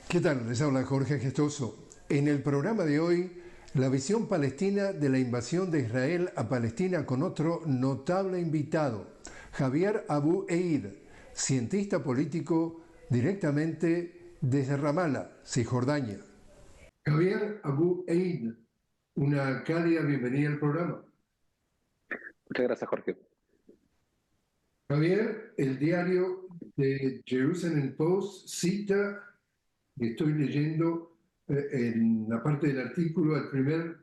¿Qué tal? Les habla Jorge Gestoso. En el programa de hoy, la visión palestina de la invasión de Israel a Palestina con otro notable invitado, Javier Abu Eid, cientista político directamente desde Ramallah, Cisjordania. Javier Abu Eid, una cálida bienvenida al programa. Muchas gracias, Jorge. Javier, el diario de Jerusalem Post cita, y estoy leyendo en la parte del artículo,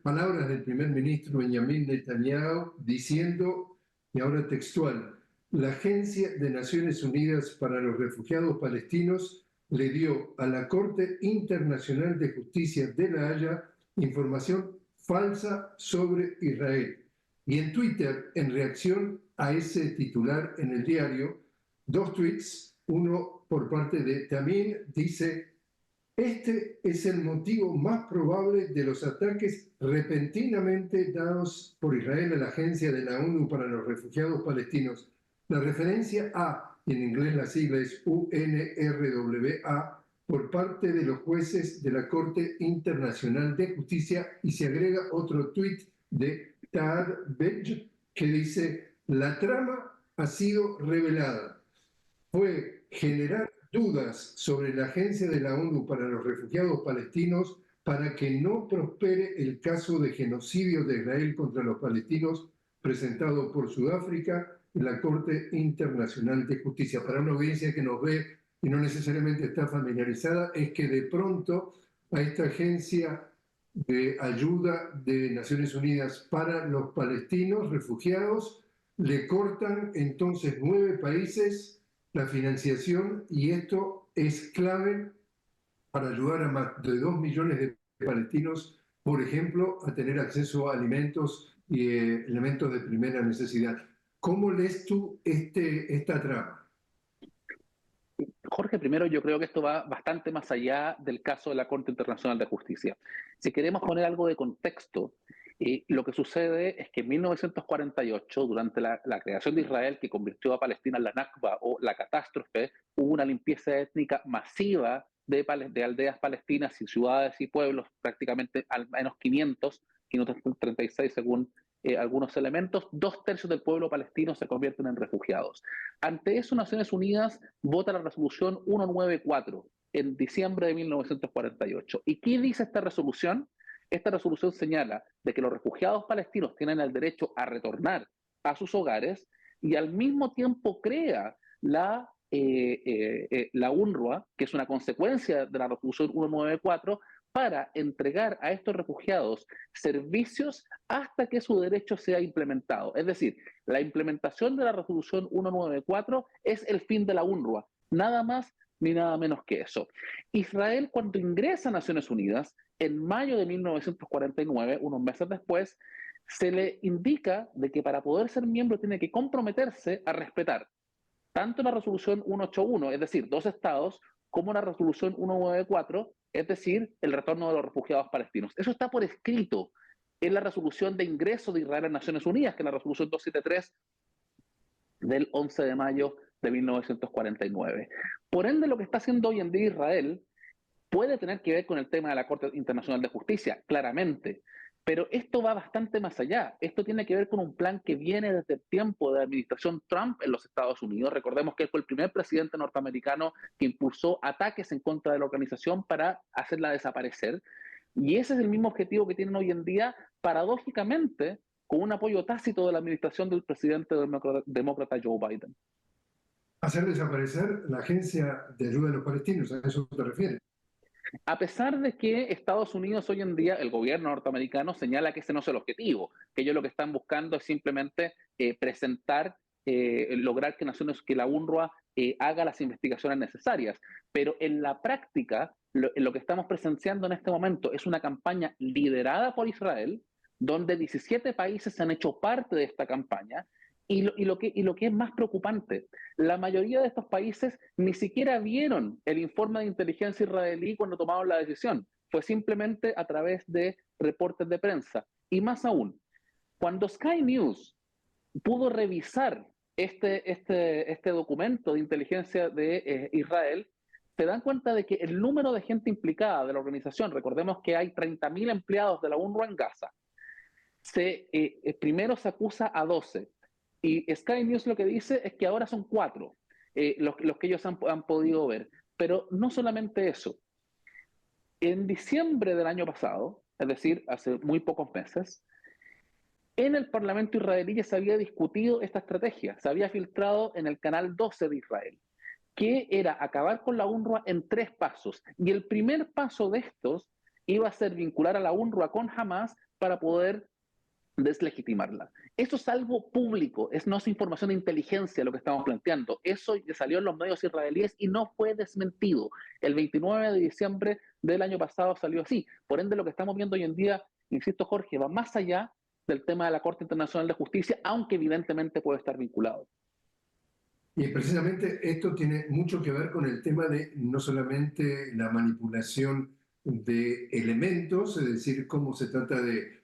palabras del primer ministro Benjamin Netanyahu diciendo, y ahora textual, la Agencia de Naciones Unidas para los Refugiados Palestinos le dio a la Corte Internacional de Justicia de La Haya información falsa sobre Israel. Y en Twitter, en reacción a ese titular en el diario, dos tweets, uno por parte de Tamim, dice: este es el motivo más probable de los ataques repentinamente dados por Israel a la Agencia de la ONU para los Refugiados Palestinos. La referencia a, en inglés la sigla es UNRWA, por parte de los jueces de la Corte Internacional de Justicia, y se agrega otro tuit de Taad Bej que dice: la trama ha sido revelada. Fue generar dudas sobre la Agencia de la ONU para los Refugiados Palestinos para que no prospere el caso de genocidio de Israel contra los palestinos presentado por Sudáfrica en la Corte Internacional de Justicia. Para una audiencia que nos ve y no necesariamente está familiarizada, es que de pronto a esta agencia de ayuda de Naciones Unidas para los palestinos refugiados le cortan entonces 9 países la financiación, y esto es clave para ayudar a más de 2 millones de palestinos, por ejemplo, a tener acceso a alimentos y elementos de primera necesidad. ¿Cómo lees tú esta trama? Jorge, primero yo creo que esto va bastante más allá del caso de la Corte Internacional de Justicia. Si queremos poner algo de contexto, lo que sucede es que en 1948, durante la creación de Israel, que convirtió a Palestina en la Nakba o la catástrofe, hubo una limpieza étnica masiva de aldeas palestinas y ciudades y pueblos, prácticamente al menos 536 según algunos elementos. 2/3 del pueblo palestino se convierten en refugiados. Ante eso, Naciones Unidas vota la resolución 194 en diciembre de 1948. ¿Y qué dice esta resolución? Esta resolución señala de que los refugiados palestinos tienen el derecho a retornar a sus hogares y al mismo tiempo crea la UNRWA, que es una consecuencia de la resolución 194, para entregar a estos refugiados servicios hasta que su derecho sea implementado. Es decir, la implementación de la resolución 194 es el fin de la UNRWA, nada más ni nada menos que eso. Israel, cuando ingresa a Naciones Unidas, en mayo de 1949, unos meses después, se le indica de que para poder ser miembro tiene que comprometerse a respetar tanto la resolución 181, es decir, dos estados, como la resolución 194, es decir, el retorno de los refugiados palestinos. Eso está por escrito en la resolución de ingreso de Israel a Naciones Unidas, que es la resolución 273 del 11 de mayo de 1949. Por ende, lo que está haciendo hoy en día Israel puede tener que ver con el tema de la Corte Internacional de Justicia, claramente, pero esto va bastante más allá. Esto tiene que ver con un plan que viene desde el tiempo de la administración Trump en los Estados Unidos. Recordemos que él fue el primer presidente norteamericano que impulsó ataques en contra de la organización para hacerla desaparecer. Y ese es el mismo objetivo que tienen hoy en día, paradójicamente, con un apoyo tácito de la administración del presidente demócrata Joe Biden. Hacer desaparecer la Agencia de Ayuda de los Palestinos, ¿a eso te refieres? A pesar de que Estados Unidos hoy en día, el gobierno norteamericano señala que ese no es el objetivo, que ellos lo que están buscando es simplemente lograr que la UNRWA haga las investigaciones necesarias. Pero en la práctica, lo que estamos presenciando en este momento es una campaña liderada por Israel, donde 17 países se han hecho parte de esta campaña. Y lo que es más preocupante, la mayoría de estos países ni siquiera vieron el informe de inteligencia israelí cuando tomaron la decisión. Fue simplemente a través de reportes de prensa. Y más aún, cuando Sky News pudo revisar este documento de inteligencia de Israel, se dan cuenta de que el número de gente implicada de la organización, recordemos que hay 30.000 empleados de la UNRWA en Gaza, primero se acusa a 12, y Sky News lo que dice es que ahora son 4 los que ellos han podido ver. Pero no solamente eso. En diciembre del año pasado, es decir, hace muy pocos meses, en el Parlamento israelí ya se había discutido esta estrategia, se había filtrado en el canal 12 de Israel, que era acabar con la UNRWA en 3 pasos. Y el primer paso de estos iba a ser vincular a la UNRWA con Hamas para poder deslegitimarla. Eso es algo público, no es información de inteligencia lo que estamos planteando. Eso salió en los medios israelíes y no fue desmentido. El 29 de diciembre del año pasado salió así. Por ende, lo que estamos viendo hoy en día, insisto, Jorge, va más allá del tema de la Corte Internacional de Justicia, aunque evidentemente puede estar vinculado. Y precisamente esto tiene mucho que ver con el tema de no solamente la manipulación de elementos, es decir, cómo se trata de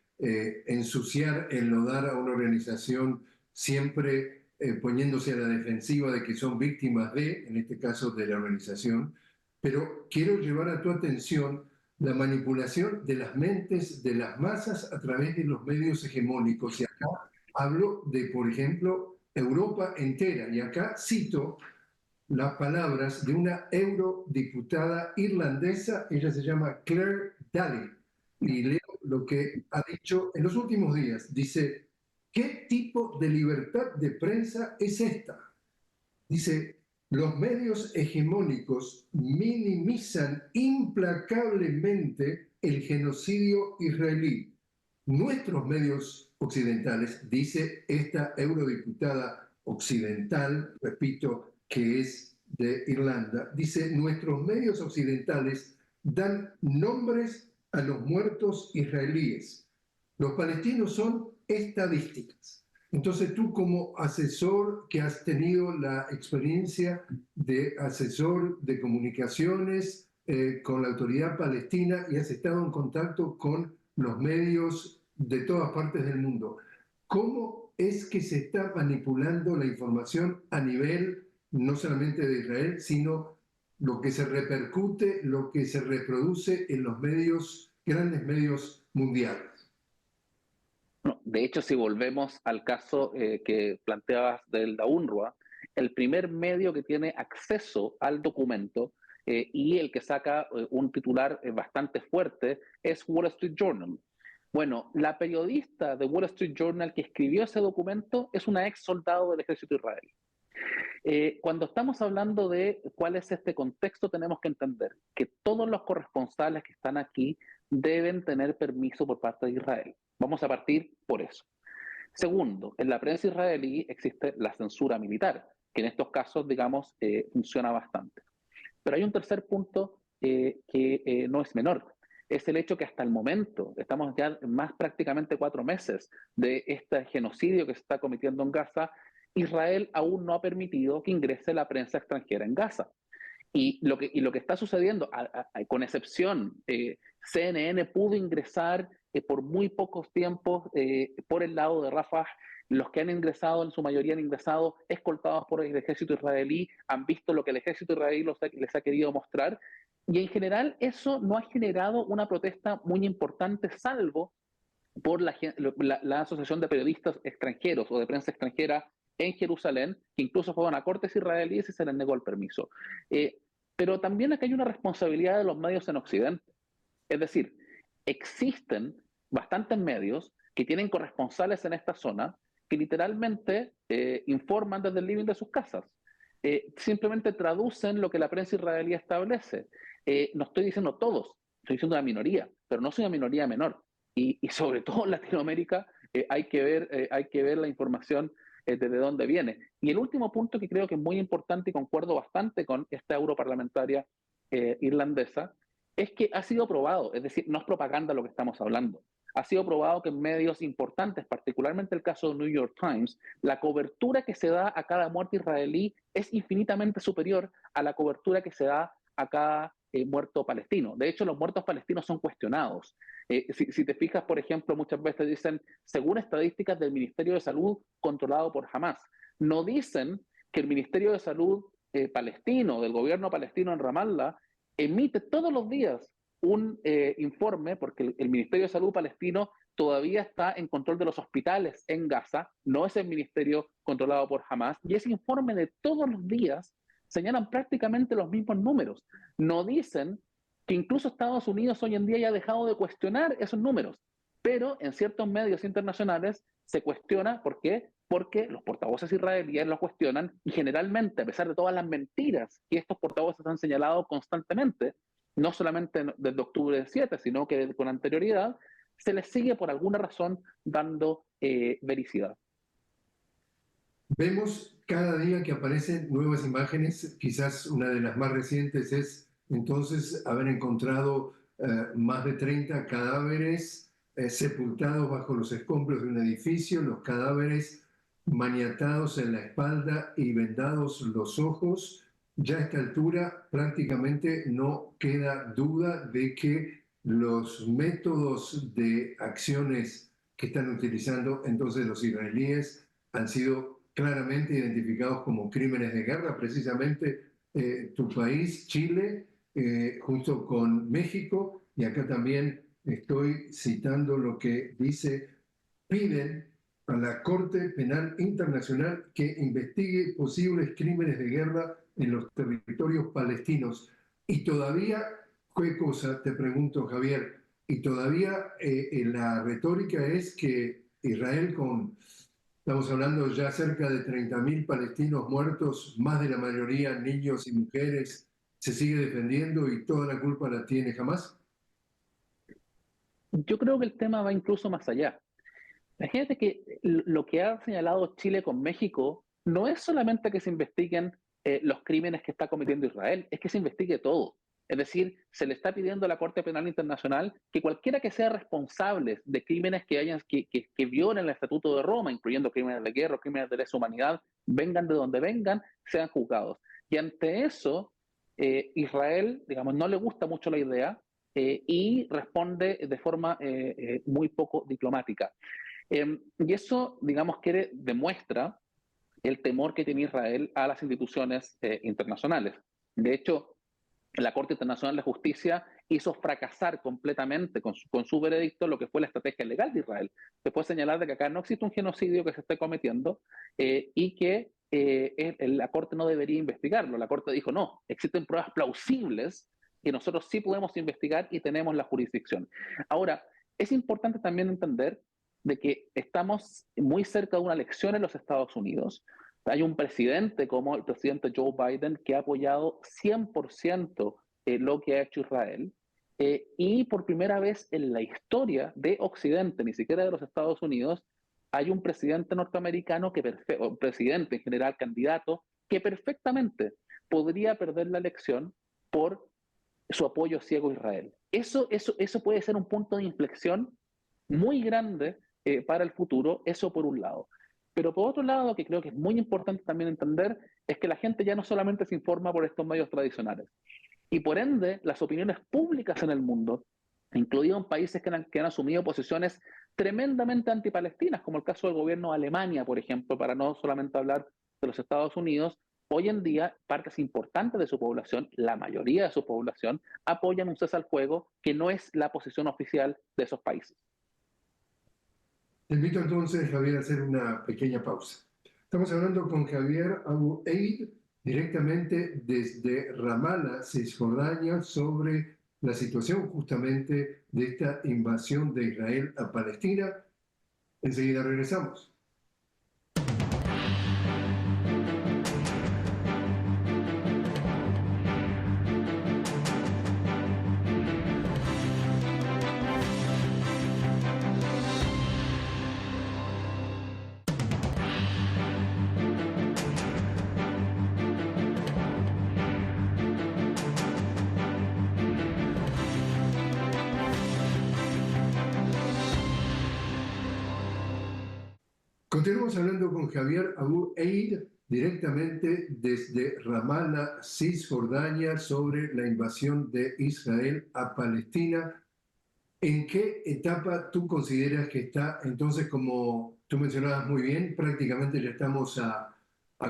ensuciar, enlodar a una organización siempre poniéndose a la defensiva de que son víctimas de, en este caso, de la organización, pero quiero llevar a tu atención la manipulación de las mentes de las masas a través de los medios hegemónicos. Y acá hablo de, por ejemplo, Europa entera. Y acá cito las palabras de una eurodiputada irlandesa, ella se llama Claire Daly, y leo lo que ha dicho en los últimos días. Dice, ¿qué tipo de libertad de prensa es esta? Dice, los medios hegemónicos minimizan implacablemente el genocidio israelí. Nuestros medios occidentales, dice esta eurodiputada occidental, repito, que es de Irlanda, dice, nuestros medios occidentales dan nombres a los muertos israelíes. Los palestinos son estadísticas. Entonces tú como asesor que has tenido la experiencia de asesor de comunicaciones con la autoridad palestina y has estado en contacto con los medios de todas partes del mundo, ¿cómo es que se está manipulando la información a nivel no solamente de Israel, sino lo que se repercute, lo que se reproduce en los medios, grandes medios mundiales? No, de hecho, si volvemos al caso que planteabas de la UNRWA, el primer medio que tiene acceso al documento y el que saca un titular bastante fuerte es Wall Street Journal. Bueno, la periodista de Wall Street Journal que escribió ese documento es una ex soldado del ejército israelí. Cuando estamos hablando de cuál es este contexto, tenemos que entender que todos los corresponsales que están aquí deben tener permiso por parte de Israel. Vamos a partir por eso. Segundo, en la prensa israelí existe la censura militar, que en estos casos, digamos, funciona bastante. Pero hay un tercer punto que no es menor. Es el hecho que hasta el momento, estamos ya más prácticamente 4 meses de este genocidio que se está cometiendo en Gaza, Israel aún no ha permitido que ingrese la prensa extranjera en Gaza. Y lo que está sucediendo, con excepción, CNN pudo ingresar por muy pocos tiempos por el lado de Rafah. Los que han ingresado, en su mayoría han ingresado escoltados por el ejército israelí, han visto lo que el ejército israelí les ha querido mostrar. Y en general eso no ha generado una protesta muy importante, salvo por la Asociación de Periodistas Extranjeros o de Prensa Extranjera en Jerusalén, que incluso fueron a cortes israelíes y se les negó el permiso. Pero también acá hay una responsabilidad de los medios en Occidente. Es decir, existen bastantes medios que tienen corresponsales en esta zona que literalmente informan desde el living de sus casas. Simplemente traducen lo que la prensa israelí establece. No estoy diciendo todos, estoy diciendo una minoría, pero no soy una minoría menor. Y sobre todo en Latinoamérica hay que ver la información desde dónde viene. Y el último punto que creo que es muy importante y concuerdo bastante con esta europarlamentaria irlandesa, es que ha sido probado, es decir, no es propaganda lo que estamos hablando. Ha sido probado que en medios importantes, particularmente el caso de New York Times, la cobertura que se da a cada muerte israelí es infinitamente superior a la cobertura que se da a cada muerto palestino. De hecho, los muertos palestinos son cuestionados. Si te fijas, por ejemplo, muchas veces dicen, según estadísticas del Ministerio de Salud controlado por Hamas, no dicen que el Ministerio de Salud palestino, del gobierno palestino en Ramallah, emite todos los días un informe, porque el Ministerio de Salud palestino todavía está en control de los hospitales en Gaza, no es el ministerio controlado por Hamas, y ese informe de todos los días señalan prácticamente los mismos números. No dicen que incluso Estados Unidos hoy en día ya ha dejado de cuestionar esos números, pero en ciertos medios internacionales se cuestiona. ¿Por qué? Porque los portavoces israelíes lo cuestionan y generalmente, a pesar de todas las mentiras que estos portavoces han señalado constantemente, no solamente desde octubre del 7, sino que con anterioridad, se les sigue por alguna razón dando vericidad. Vemos cada día que aparecen nuevas imágenes, quizás una de las más recientes es entonces haber encontrado más de 30 cadáveres sepultados bajo los escombros de un edificio, los cadáveres maniatados en la espalda y vendados los ojos. Ya a esta altura prácticamente no queda duda de que los métodos de acciones que están utilizando entonces los israelíes han sido claramente identificados como crímenes de guerra. Precisamente tu país, Chile, junto con México, y acá también estoy citando lo que dice, piden a la Corte Penal Internacional que investigue posibles crímenes de guerra en los territorios palestinos. Y todavía, ¿qué cosa? Te pregunto, Javier, y todavía la retórica es que Israel estamos hablando ya cerca de 30.000 palestinos muertos, más de la mayoría niños y mujeres, se sigue defendiendo y toda la culpa la tiene Hamas. Yo creo que el tema va incluso más allá. Imagínate que lo que ha señalado Chile con México no es solamente que se investiguen los crímenes que está cometiendo Israel, es que se investigue todo. Es decir, se le está pidiendo a la Corte Penal Internacional que cualquiera que sea responsable de crímenes que violen el Estatuto de Roma, incluyendo crímenes de guerra o crímenes de lesa humanidad, vengan de donde vengan, sean juzgados. Y ante eso, Israel, digamos, no le gusta mucho la idea y responde de forma muy poco diplomática. Y eso, digamos, demuestra el temor que tiene Israel a las instituciones internacionales. De hecho, la Corte Internacional de Justicia hizo fracasar completamente con su veredicto lo que fue la estrategia legal de Israel. Se puede señalar de que acá no existe un genocidio que se esté cometiendo y que la Corte no debería investigarlo. La Corte dijo, no, existen pruebas plausibles que nosotros sí podemos investigar y tenemos la jurisdicción. Ahora, es importante también entender de que estamos muy cerca de una elección en los Estados Unidos. Hay un presidente como el presidente Joe Biden que ha apoyado 100% lo que ha hecho Israel y por primera vez en la historia de Occidente, ni siquiera de los Estados Unidos, hay un presidente norteamericano, o presidente en general, candidato, que perfectamente podría perder la elección por su apoyo ciego a Israel. Eso puede ser un punto de inflexión muy grande para el futuro, eso por un lado. Pero por otro lado, que creo que es muy importante también entender, es que la gente ya no solamente se informa por estos medios tradicionales. Y por ende, las opiniones públicas en el mundo, incluidos en países que han asumido posiciones tremendamente antipalestinas, como el caso del gobierno de Alemania, por ejemplo, para no solamente hablar de los Estados Unidos, hoy en día partes importantes de su población, la mayoría de su población, apoyan un cese al fuego que no es la posición oficial de esos países. Te invito entonces, Javier, a hacer una pequeña pausa. Estamos hablando con Javier Abu Eid, directamente desde Ramallah, Cisjordania, sobre la situación justamente de esta invasión de Israel a Palestina. Enseguida regresamos. Continuamos hablando con Javier Abu Eid, directamente desde Ramallah, Cisjordania, sobre la invasión de Israel a Palestina. ¿En qué etapa tú consideras que está? Entonces, como tú mencionabas muy bien, prácticamente ya estamos a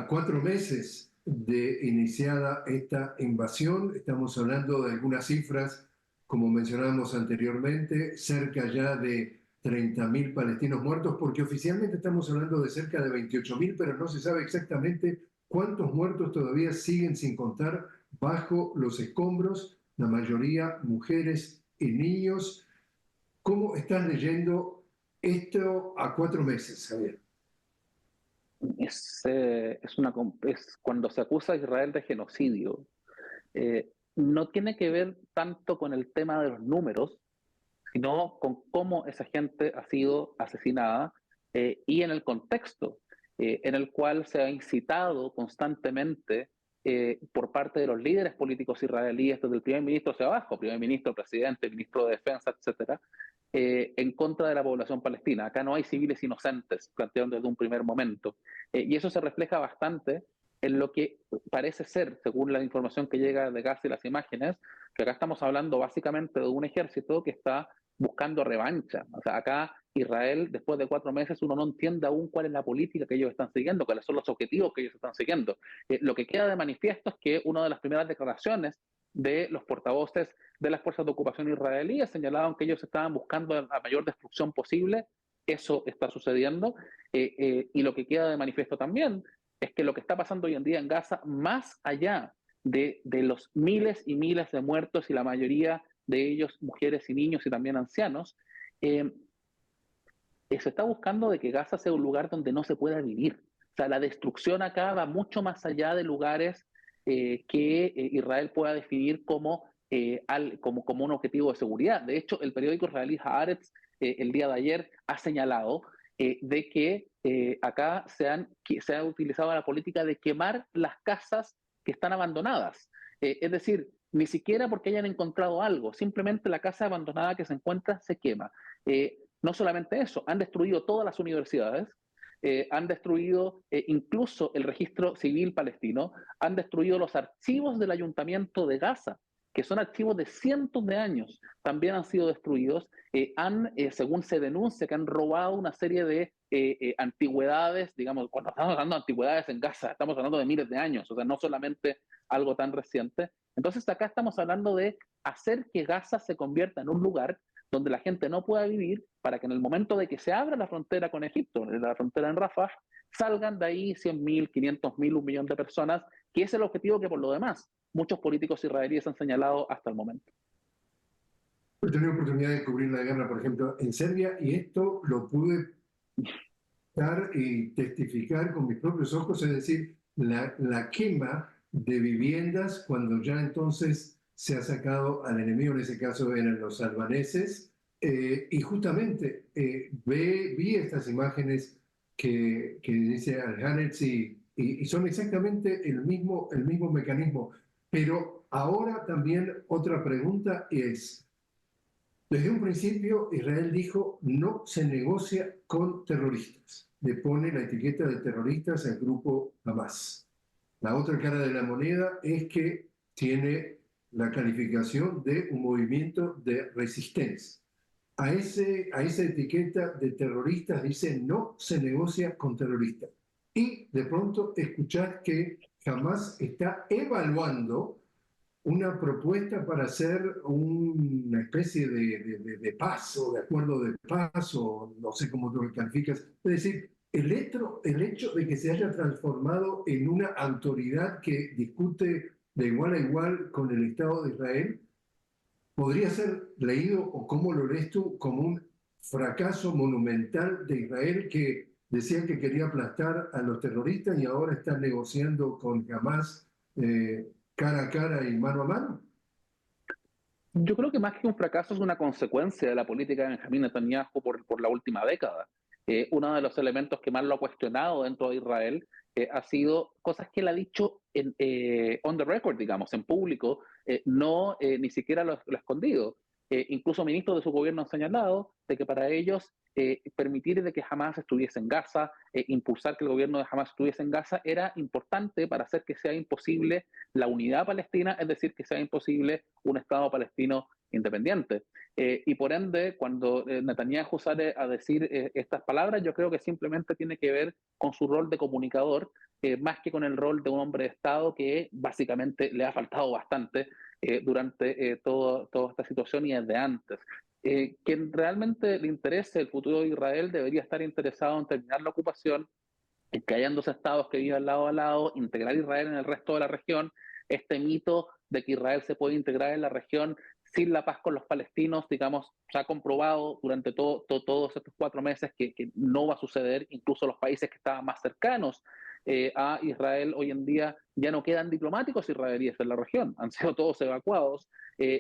4 meses de iniciada esta invasión. Estamos hablando de algunas cifras, como mencionábamos anteriormente, cerca ya de 30.000 palestinos muertos, porque oficialmente estamos hablando de cerca de 28.000, pero no se sabe exactamente cuántos muertos todavía siguen sin contar bajo los escombros, la mayoría mujeres y niños. ¿Cómo estás leyendo esto a 4 meses, Javier? Es cuando se acusa a Israel de genocidio. No tiene que ver tanto con el tema de los números, sino con cómo esa gente ha sido asesinada y en el contexto en el cual se ha incitado constantemente por parte de los líderes políticos israelíes, desde el primer ministro hacia abajo, primer ministro, presidente, ministro de defensa, etcétera, en contra de la población palestina. Acá no hay civiles inocentes, plantearon desde un primer momento. Y eso se refleja bastante en lo que parece ser, según la información que llega de Gaza y las imágenes, que acá estamos hablando básicamente de un ejército que está buscando revancha. O sea, acá Israel, después de 4 meses, uno no entiende aún cuál es la política que ellos están siguiendo, cuáles son los objetivos que ellos están siguiendo. Lo que queda de manifiesto es que una de las primeras declaraciones de los portavoces de las fuerzas de ocupación israelíes señalaban que ellos estaban buscando la mayor destrucción posible. Eso está sucediendo. Y lo que queda de manifiesto también es que lo que está pasando hoy en día en Gaza, más allá de los miles y miles de muertos y la mayoría de ellos mujeres y niños y también ancianos, se está buscando de que Gaza sea un lugar donde no se pueda vivir. O sea, la destrucción acá va mucho más allá de lugares que Israel pueda definir como un objetivo de seguridad. De hecho, el periódico israelí Haaretz el día de ayer ha señalado de que acá se ha utilizado la política de quemar las casas que están abandonadas. Es decir, ni siquiera porque hayan encontrado algo, simplemente la casa abandonada que se encuentra se quema. No solamente eso, han destruido todas las universidades, han destruido incluso el registro civil palestino, han destruido los archivos del ayuntamiento de Gaza, que son archivos de cientos de años, también han sido destruidos. Según se denuncia, que han robado una serie de antigüedades, digamos, cuando estamos hablando de antigüedades en Gaza, estamos hablando de miles de años, o sea, no solamente algo tan reciente. Entonces acá estamos hablando de hacer que Gaza se convierta en un lugar donde la gente no pueda vivir, para que en el momento de que se abra la frontera con Egipto, la frontera en Rafah, salgan de ahí 100.000, 500.000, 1 millón de personas, que es el objetivo que por lo demás muchos políticos israelíes han señalado hasta el momento. He tenido oportunidad de cubrir la guerra, por ejemplo, en Serbia, y esto lo pude dar y testificar con mis propios ojos, es decir, la quema de viviendas cuando ya entonces se ha sacado al enemigo, en ese caso eran los albaneses, y justamente vi estas imágenes que dice Al-Haaretz y son exactamente el mismo mecanismo. Pero ahora también otra pregunta es, desde un principio Israel dijo no se negocia con terroristas, le pone la etiqueta de terroristas al grupo Hamas. La otra cara de la moneda es que tiene la calificación de un movimiento de resistencia. A esa etiqueta de terroristas dice no se negocia con terroristas. Y de pronto escuchar que Hamas está evaluando una propuesta para hacer una especie de paz o de acuerdo de paz, o no sé cómo tú lo calificas. Es decir, el hecho de que se haya transformado en una autoridad que discute de igual a igual con el Estado de Israel, podría ser leído, o cómo lo lees tú, como un fracaso monumental de Israel, que decía que quería aplastar a los terroristas y ahora está negociando con Hamas cara a cara y mano a mano. Yo creo que más que un fracaso es una consecuencia de la política de Benjamín Netanyahu por la última década. Uno de los elementos que más lo ha cuestionado dentro de Israel ha sido cosas que él ha dicho on the record, digamos, en público, no ni siquiera lo ha escondido. Incluso ministros de su gobierno han señalado de que para ellos permitir de que Hamas estuviese en Gaza, impulsar que el gobierno de Hamas estuviese en Gaza, era importante para hacer que sea imposible la unidad palestina, es decir, que sea imposible un Estado palestino independiente. Y por ende, cuando Netanyahu sale a decir estas palabras, yo creo que simplemente tiene que ver con su rol de comunicador, más que con el rol de un hombre de Estado que básicamente le ha faltado bastante durante toda esta situación y desde antes. Quien realmente le interese el futuro de Israel debería estar interesado en terminar la ocupación, en que hayan dos estados que vivan lado a lado, integrar Israel en el resto de la región. Este mito de que Israel se puede integrar en la región sin la paz con los palestinos, digamos, se ha comprobado durante todos estos 4 meses que no va a suceder. Incluso los países que estaban más cercanos a Israel hoy en día ya no quedan diplomáticos israelíes en la región, han sido todos evacuados.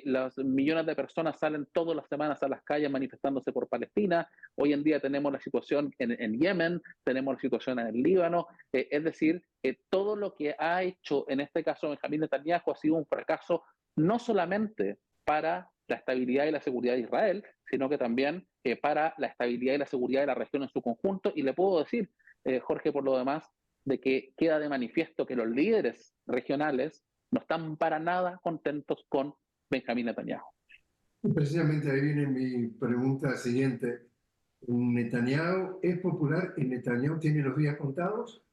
Los millones de personas salen todas las semanas a las calles manifestándose por Palestina. Hoy en día tenemos la situación en Yemen, tenemos la situación en el Líbano, es decir, todo lo que ha hecho en este caso Benjamín Netanyahu ha sido un fracaso no solamente para la estabilidad y la seguridad de Israel, sino que también para la estabilidad y la seguridad de la región en su conjunto. Y le puedo decir, Jorge, por lo demás, de que queda de manifiesto que los líderes regionales no están para nada contentos con Benjamín Netanyahu. Precisamente ahí viene mi pregunta siguiente. ¿Netanyahu es popular y Netanyahu tiene los días contados?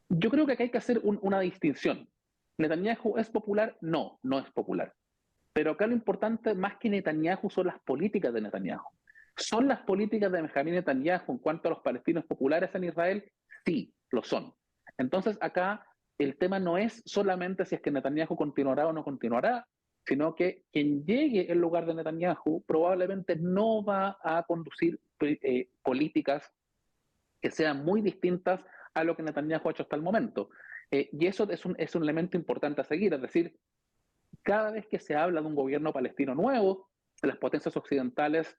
Yo creo que acá hay que hacer una distinción. ¿Netanyahu es popular? No, no es popular. Pero acá lo importante, más que Netanyahu, son las políticas de Netanyahu. ¿Son las políticas de Benjamín Netanyahu en cuanto a los palestinos populares en Israel? Sí, lo son. Entonces acá el tema no es solamente si es que Netanyahu continuará o no continuará, sino que quien llegue en lugar de Netanyahu probablemente no va a conducir políticas que sean muy distintas a lo que Netanyahu ha hecho hasta el momento. Y eso es un elemento importante a seguir, es decir, cada vez que se habla de un gobierno palestino nuevo, las potencias occidentales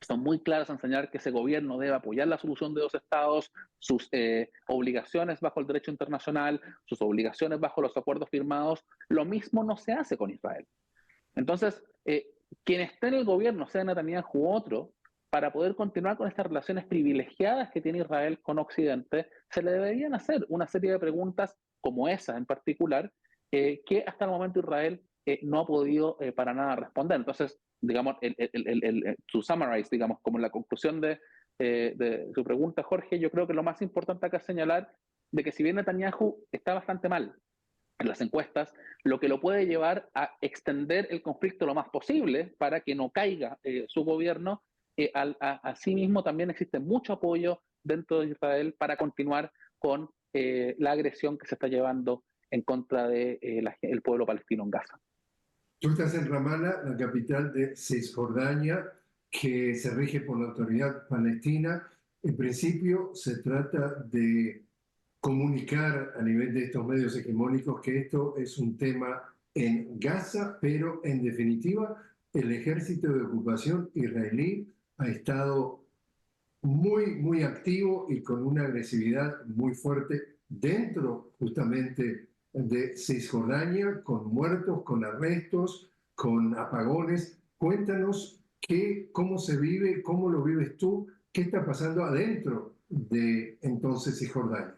son muy claras en señalar que ese gobierno debe apoyar la solución de dos estados, sus obligaciones bajo el derecho internacional, sus obligaciones bajo los acuerdos firmados. Lo mismo no se hace con Israel. Entonces, quien esté en el gobierno, sea Netanyahu u otro, para poder continuar con estas relaciones privilegiadas que tiene Israel con Occidente, se le deberían hacer una serie de preguntas como esa en particular, que hasta el momento Israel no ha podido para nada responder. Entonces, digamos, to summarize, digamos, como la conclusión de su pregunta, Jorge, yo creo que lo más importante acá es señalar de que si bien Netanyahu está bastante mal en las encuestas, lo que lo puede llevar a extender el conflicto lo más posible para que no caiga su gobierno. Asimismo, también existe mucho apoyo dentro de Israel para continuar con la agresión que se está llevando en contra del pueblo palestino en Gaza. Tú estás en Ramallah, la capital de Cisjordania, que se rige por la autoridad palestina. En principio, se trata de comunicar a nivel de estos medios hegemónicos que esto es un tema en Gaza, pero en definitiva el ejército de ocupación israelí ha estado muy activo y con una agresividad muy fuerte dentro justamente de Cisjordania, con muertos, con arrestos, con apagones. Cuéntanos cómo se vive, cómo lo vives tú, qué está pasando adentro de entonces Cisjordania.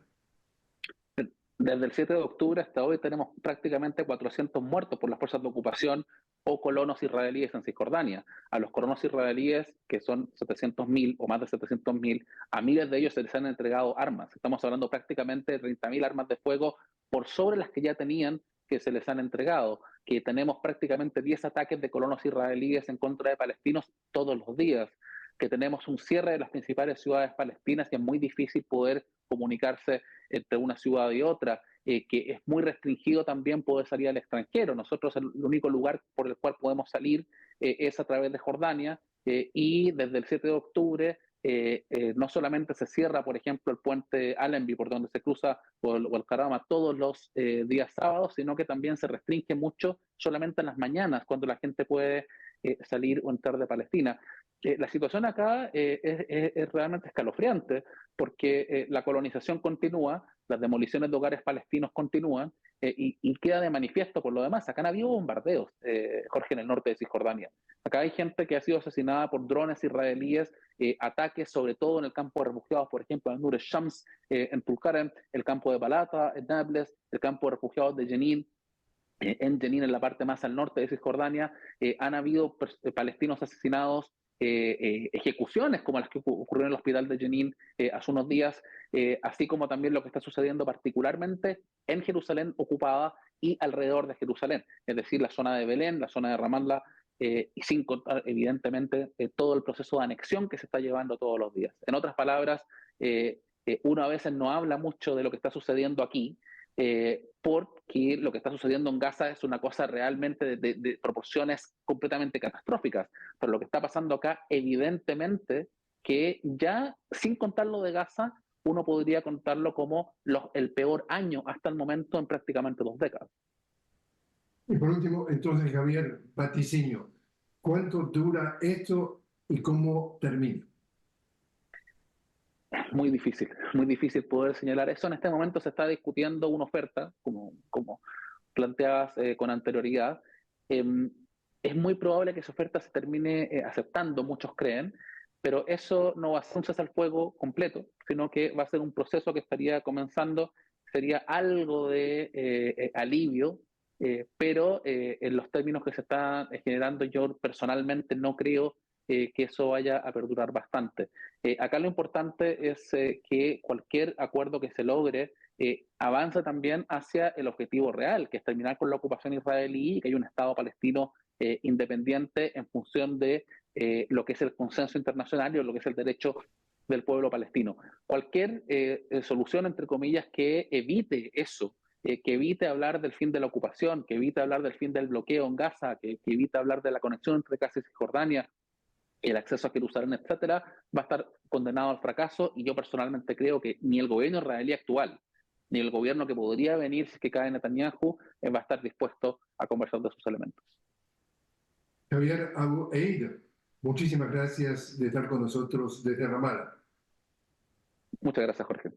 Desde el 7 de octubre hasta hoy tenemos prácticamente 400 muertos por las fuerzas de ocupación o colonos israelíes en Cisjordania. A los colonos israelíes, que son 700.000 o más de 700.000, a miles de ellos se les han entregado armas. Estamos hablando prácticamente de 30.000 armas de fuego por sobre las que ya tenían, que se les han entregado, que tenemos prácticamente 10 ataques de colonos israelíes en contra de palestinos todos los días, que tenemos un cierre de las principales ciudades palestinas y es muy difícil poder comunicarse entre una ciudad y otra, que es muy restringido también poder salir al extranjero. Nosotros el único lugar por el cual podemos salir es a través de Jordania, y desde el 7 de octubre no solamente se cierra, por ejemplo, el puente Allenby, por donde se cruza, o el Karama todos los días sábados, sino que también se restringe mucho solamente en las mañanas, cuando la gente puede salir o entrar de Palestina. La situación acá es realmente escalofriante, porque la colonización continúa, las demoliciones de hogares palestinos continúan, y queda de manifiesto por lo demás. Acá no ha habido bombardeos, Jorge, en el norte de Cisjordania. Acá hay gente que ha sido asesinada por drones israelíes, ataques sobre todo en el campo de refugiados, por ejemplo, en Nur el-Shams, en Tulkarem, el campo de Balata, en Nablus, el campo de refugiados de Jenin. en Jenin, en la parte más al norte de Cisjordania, han habido palestinos asesinados, ejecuciones como las que ocurrieron en el hospital de Jenin hace unos días, así como también lo que está sucediendo particularmente en Jerusalén ocupada y alrededor de Jerusalén, es decir, la zona de Belén, la zona de Ramallah, y sin contar, evidentemente, todo el proceso de anexión que se está llevando todos los días. En otras palabras, uno a veces no habla mucho de lo que está sucediendo aquí, porque lo que está sucediendo en Gaza es una cosa realmente de proporciones completamente catastróficas. Pero lo que está pasando acá, evidentemente, que ya sin contar lo de Gaza, uno podría contarlo como el peor año hasta el momento en prácticamente 2 décadas. Y por último, entonces, Javier, vaticinio. ¿Cuánto dura esto y cómo termina? Muy difícil poder señalar eso. En este momento se está discutiendo una oferta, como planteabas con anterioridad. Eh, es muy probable que esa oferta se termine aceptando, muchos creen, pero eso no va a ser un cese al fuego completo, sino que va a ser un proceso que estaría comenzando, sería algo de alivio, pero en los términos que se están generando, yo personalmente no creo que eso vaya a perdurar bastante. Acá lo importante es que cualquier acuerdo que se logre avanza también hacia el objetivo real, que es terminar con la ocupación israelí y que hay un Estado palestino independiente en función de lo que es el consenso internacional y lo que es el derecho del pueblo palestino. Cualquier solución, entre comillas, que evite eso, que evite hablar del fin de la ocupación, que evite hablar del fin del bloqueo en Gaza, que evite hablar de la conexión entre Gaza y Cisjordania, el acceso a Jerusalén, etcétera, va a estar condenado al fracaso, y yo personalmente creo que ni el gobierno israelí actual, ni el gobierno que podría venir si que cae Netanyahu, va a estar dispuesto a conversar de sus elementos. Javier Abu Eid, muchísimas gracias de estar con nosotros desde Ramallah. Muchas gracias, Jorge.